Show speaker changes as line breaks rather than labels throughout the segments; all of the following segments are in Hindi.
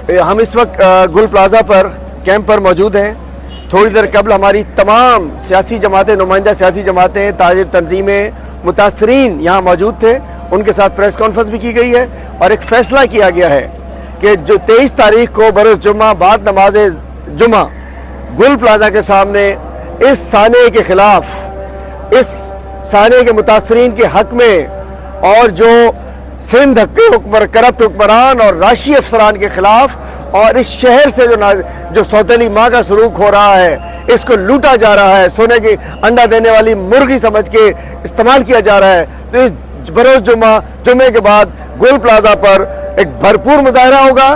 हम इस वक्त गुल प्लाजा पर कैंप पर मौजूद हैं। थोड़ी देर कबल हमारी तमाम सियासी जमातें, नुमाइंदा सियासी जमातें, ताजिर तंजीमें, मुतासरीन यहाँ मौजूद थे। उनके साथ प्रेस कॉन्फ्रेंस भी की गई है और एक फैसला किया गया है कि जो 23 तारीख को बरोज़ जुम्मा बाद नमाज जुम्मा गुल प्लाजा के सामने इस साने के खिलाफ, इस साने के मुतासरीन के हक में और जो सिंध के करप्ट हुक्मरान और राशि अफसरान के खिलाफ और इस शहर से जो सौतेली माँ का सलूक हो रहा है, इसको लूटा जा रहा है, सोने की अंडा देने वाली मुर्गी समझ के इस्तेमाल किया जा रहा है, तो इस बरोज़ जुम्मे के बाद गुल प्लाजा पर एक भरपूर मुजाहरा होगा।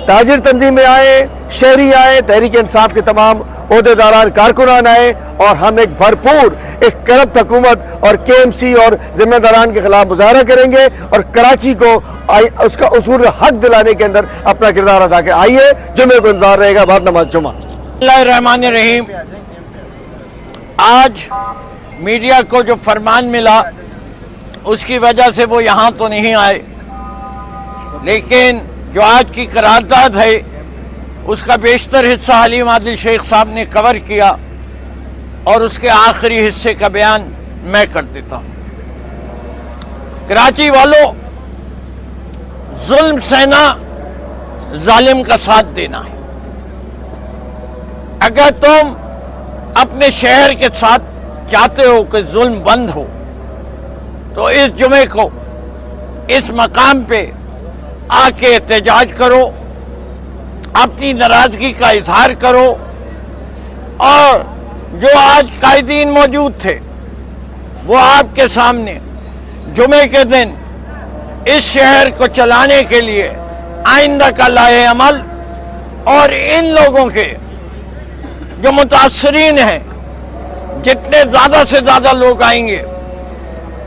ताजिर तंजीमें आए, शहरी आए, तहरीक इंसाफ के तमाम ओहदेदारान कारकुनान आए और हम एक भरपूर इस करप्ट हुकूमत और KMC और जिम्मेदारान के खिलाफ मुजाहरा करेंगे और कराची को उसका उसूल हक दिलाने के अंदर अपना किरदार अदा करें। आइए, जुम्मे को इंतजार रहेगा बाद नमाज जुम्मा।
बिस्मिल्लाहिर्रहमानिर्रहीम। आज मीडिया को जो फरमान मिला उसकी वजह से वो यहाँ तो नहीं आए, लेकिन जो आज की करारदाद है उसका बेशतर हिस्सा हलीम आदिल शेख साहब ने कवर किया और उसके आखिरी हिस्से का बयान मैं कर देता हूँ। कराची वालों, जुल्म सहना जालिम का साथ देना है। अगर तुम अपने शहर के साथ चाहते हो कि जुल्म बंद हो तो इस जुमे को इस मकाम पे आके एहतजाज करो, अपनी नाराजगी का इजहार करो। और जो आज कायदीन मौजूद थे वो आपके सामने जुमे के दिन इस शहर को चलाने के लिए आइंदा का लाए अमल और इन लोगों के जो मुतासरीन हैं, जितने ज़्यादा से ज़्यादा लोग आएंगे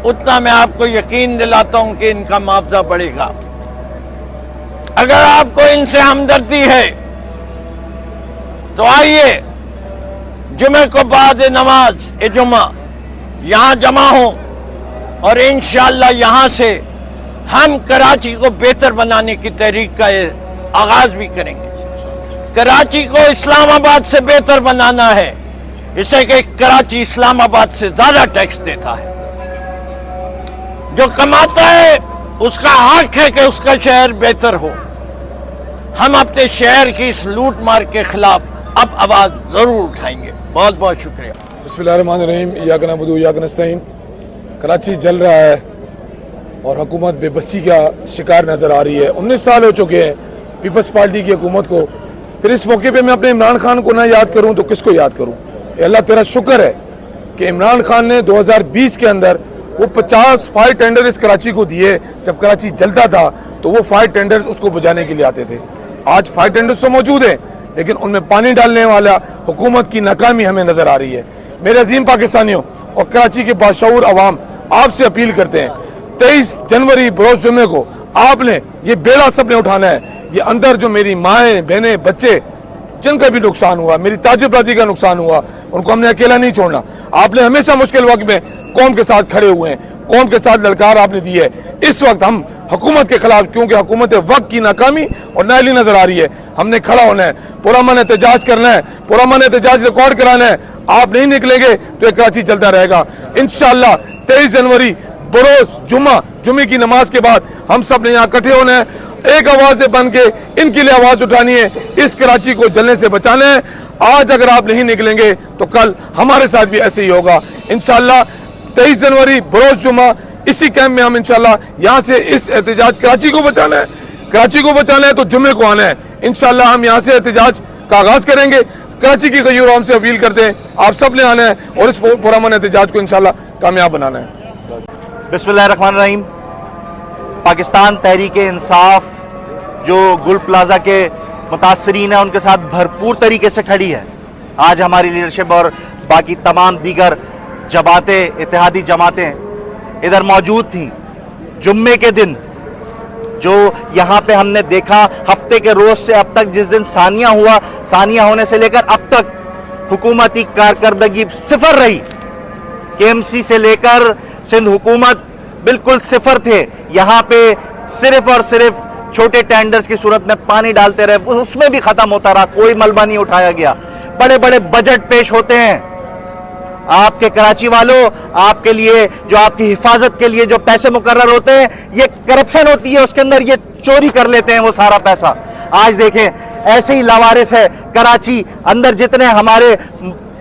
उतना मैं आपको यकीन दिलाता हूं कि इनका मुआवजा बढ़ेगा। अगर आपको इनसे हमदर्दी है तो आइए जुमे को बाद नमाज जुम्मा यहाँ जमा हो और इंशाअल्लाह यहाँ से हम कराची को बेहतर बनाने की तहरीक का आगाज भी करेंगे। कराची को इस्लामाबाद से बेहतर बनाना है, इसे कि कराची इस्लामाबाद से ज्यादा टैक्स देता है। जो कमाता है उसका हक है कि उसका शहर बेहतर हो। हम अपने शहर की इस लूट मार के खिलाफ अब आवाज जरूर उठाएंगे। बहुत बहुत शुक्रिया।
बिस्मिल्लाहिर्रहमानिर्रहीम। इय्याक नअबुदु व इय्याक नस्तईन। कराची जल रहा है और हुकूमत बेबसी का शिकार नजर आ रही है। 19 साल हो चुके हैं पीपल्स पार्टी की हुकूमत को। फिर इस मौके पे मैं अपने इमरान खान को ना याद करूं तो किसको याद करूं। अल्लाह तेरा शुक्र है कि इमरान खान ने 2020 के अंदर वो 50 फायर टेंडर इस कराची को दिए। जब कराची जलता था तो वो फायर टेंडर उसको बुझाने के लिए आते थे। आज फायर टेंडर तो मौजूद है लेकिन उनमें पानी डालने वाला हुकूमत की नाकामी हमें नजर आ रही है। मेरे अजीम पाकिस्तानियों और कराची के बाशऊर अवाम आपसे अपील करते हैं, 23 जनवरी बरोज़ जुम्मे को आपने ये बेड़ा सबने उठाना है। ये अंदर जो मेरी माएँ, बहनें, बच्चे जिनका भी नुकसान हुआ, मेरी ताजिर बरादरी का नुकसान हुआ, उनको हमने अकेला नहीं छोड़ना। आपने हमेशा मुश्किल वक्त में कौम के साथ खड़े हुए हैं, कौम के साथ ललकार आपने दी है। इस वक्त हम हुकूमत के खिलाफ, क्योंकि हुकूमत वक्त की नाकामी और नाअहली नजर आ रही है, हमने खड़ा होना है, पुरअमन एहतजाज करना है, पुरअमन एहतजाज रिकॉर्ड कराना है। आप नहीं निकलेंगे तो ये कराची चलता रहेगा। इंशाअल्लाह 23 जनवरी बरोज़ जुम्मे की नमाज के बाद हम सब ने यहाँ इकट्ठे होना है, एक आवाज से बन के इनके लिए आवाज उठानी है, इस कराची को जलने से बचाना है। आज अगर आप नहीं निकलेंगे तो कल हमारे साथ भी ऐसे ही होगा। इंशाअल्लाह 23 जनवरी बरोज़ जुम्मा इसी कैंप में हम इंशाअल्लाह यहाँ से इस एहतजाज, कराची को बचाना है, कराची को बचाना है तो जुम्मे को आना है। इंशाअल्लाह हम यहाँ से एहतजाज का आगाज करेंगे। कराची की गयूर हम से अपील करते हैं, आप सब ने आना है और इस पुरअमन एहतजाज को इंशाअल्लाह कामयाब बनाना है।
बिस्मिल्लाहिर्रहमानिर्रहीम। पाकिस्तान तहरीक इंसाफ जो गुल प्लाजा के मुतासरीन है उनके साथ भरपूर तरीके से खड़ी है। आज हमारी लीडरशिप और बाकी तमाम दीगर जमातें, इत्तेहादी जमातें इधर मौजूद थी। जुम्मे के दिन जो यहाँ पे हमने देखा, हफ्ते के रोज से अब तक जिस दिन सानिया हुआ, सानिया होने से लेकर अब तक हुकूमती कारकर्दगी सिफर रही। KMC से लेकर सिंध हुकूमत बिल्कुल सिफर थे। यहाँ पे सिर्फ और सिर्फ छोटे टेंडर्स की सूरत में पानी डालते रहे, उसमें भी खत्म होता रहा, कोई मलबा नहीं उठाया गया। बड़े बड़े बजट पेश होते हैं आपके कराची वालों, आपके लिए जो आपकी हिफाजत के लिए जो पैसे मुकर्रर होते हैं, ये करप्शन होती है, उसके अंदर ये चोरी कर लेते हैं वो सारा पैसा। आज देखें ऐसे ही लावारिस है कराची अंदर, जितने हमारे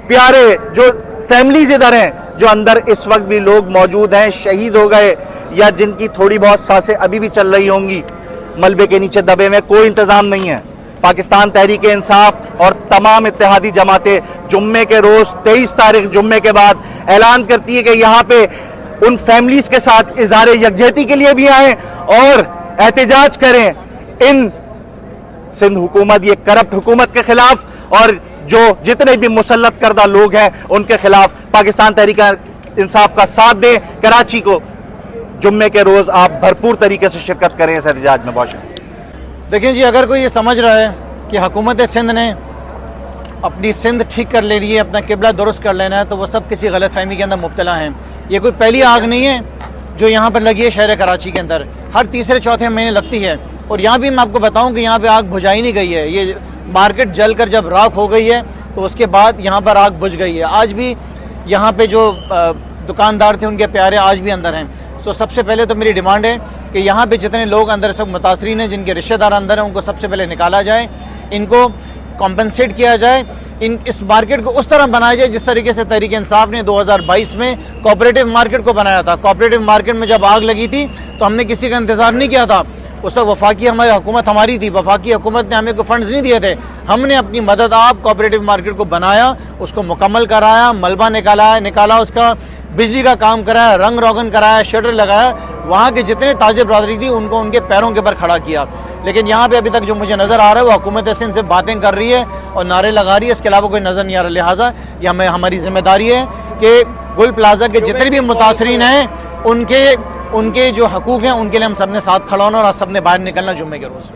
प्यारे जो फैमिलीज इधर हैं, जो अंदर इस वक्त भी लोग मौजूद हैं, शहीद हो गए या जिनकी थोड़ी बहुत सांसें अभी भी चल रही होंगी, मलबे के नीचे दबे में कोई इंतजाम नहीं है। पाकिस्तान तहरीक इंसाफ और तमाम इत्तेहादी जमातें जुम्मे के रोज 23 तारीख जुम्मे के बाद ऐलान करती है कि यहाँ पे उन फैमिलीज के साथ इज़हार यकजहती के लिए भी आए और एहतजाज करें इन सिंध हुकूमत, ये करप्ट हुकूमत के खिलाफ, और जो जितने भी मुसल्लत करदा लोग हैं उनके खिलाफ पाकिस्तान तहरीक इंसाफ का साथ दें। कराची को जुम्मे के रोज आप भरपूर तरीके से शिरकत करें इस एहतजाज में। बहुत शुक्रिया।
देखिए जी, अगर कोई ये समझ रहा है कि हुकूमत सिंध ने अपनी सिंध ठीक कर लेनी है, अपना किबला दुरुस्त कर लेना है, तो वो सब किसी गलत फहमी के अंदर मुब्तला हैं। ये कोई पहली आग नहीं है जो यहाँ पर लगी है शहर कराची के अंदर, हर तीसरे चौथे महीने लगती है। और यहाँ भी मैं आपको बताऊँ कि यहाँ पर आग बुझाई नहीं गई है, ये मार्केट जल कर जब राख हो गई है तो उसके बाद यहाँ पर आग बुझ गई है। आज भी यहाँ पर जो दुकानदार थे उनके प्यारे आज भी अंदर हैं। तो सबसे पहले तो मेरी डिमांड है कि यहाँ पे जितने लोग अंदर सब मुतासरीन हैं, जिनके रिश्तेदार अंदर हैं, उनको सबसे पहले निकाला जाए, इनको कॉम्पनसेट किया जाए, इस मार्केट को उस तरह बनाया जाए जिस तरीके से तहरीक इंसाफ ने 2022 में कोऑपरेटिव मार्केट को बनाया था। कोऑपरेटिव मार्केट में जब आग लगी थी तो हमने किसी का इंतजार नहीं किया था, उस वक्त वफाकी हमारी हुकूमत हमारी थी, वफाकी हुकूमत ने हमें कोई फंड्स नहीं दिए थे। हमने अपनी मदद आप कोऑपरेटिव मार्केट को बनाया, उसको मुकम्मल कराया, मलबा निकाला, उसका बिजली का काम कराया, रंग रोगन कराया, शटर लगाया, वहाँ के जितने ताजिर बरादरी थी उनको उनके पैरों के ऊपर खड़ा किया। लेकिन यहाँ पे अभी तक जो मुझे नज़र आ रहा है वो हुकूमत सिंध से बातें कर रही है और नारे लगा रही है, इसके अलावा कोई नज़र नहीं आ रहा। लिहाजा यह हमारी जिम्मेदारी है कि गुल प्लाजा के जितने भी मुतासरीन हैं उनके जो हकूक़ हैं उनके लिए हम सब ने साथ खड़ा होना और सब ने बाहर निकलना जुम्मे के रोज़।